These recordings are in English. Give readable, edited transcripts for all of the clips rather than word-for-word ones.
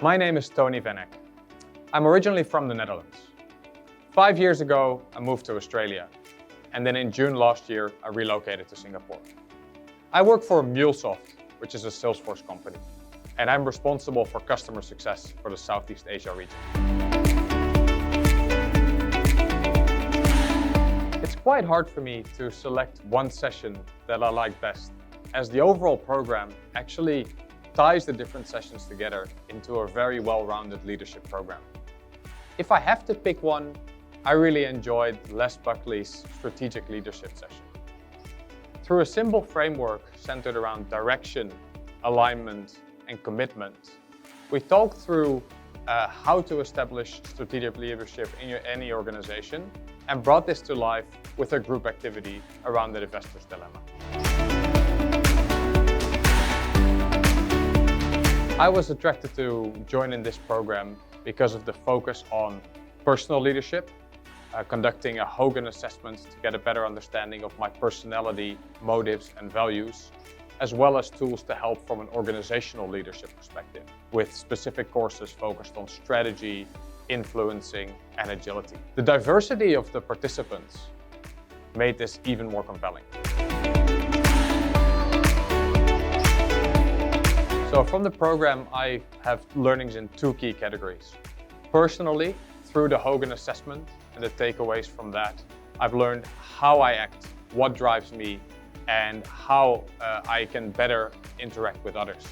My name is Tony Van Eck. I'm originally from the Netherlands. 5 years ago, I moved to Australia, and then in June last year, I relocated to Singapore. I work for MuleSoft, which is a Salesforce company, and I'm responsible for customer success for the Southeast Asia region. It's quite hard for me to select one session that I like best, as the overall program actually ties the different sessions together into a very well-rounded leadership program. If I have to pick one, I really enjoyed Les Buckley's strategic leadership session. Through a simple framework centered around direction, alignment, and commitment, we talked through how to establish strategic leadership in any organization and brought this to life with a group activity around the investor's dilemma. I was attracted to join in this program because of the focus on personal leadership, conducting a Hogan assessment to get a better understanding of my personality, motives, and values, as well as tools to help from an organizational leadership perspective, with specific courses focused on strategy, influencing, and agility. The diversity of the participants made this even more compelling. So from the program, I have learnings in two key categories. Personally, through the Hogan assessment and the takeaways from that, I've learned how I act, what drives me, and how I can better interact with others.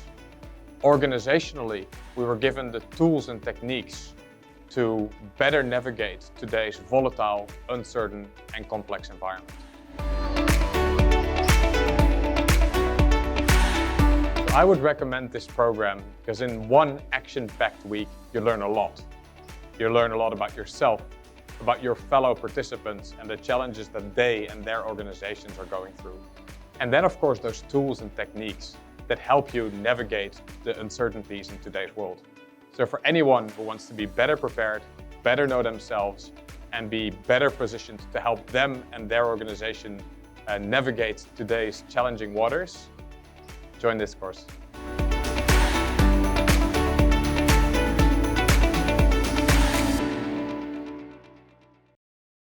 Organizationally, we were given the tools and techniques to better navigate today's volatile, uncertain, and complex environment. I would recommend this program because in one action-packed week, you learn a lot. You learn a lot about yourself, about your fellow participants, and the challenges that they and their organizations are going through. And then, of course, those tools and techniques that help you navigate the uncertainties in today's world. So for anyone who wants to be better prepared, better know themselves, and be better positioned to help them and their organization navigate today's challenging waters, join this course.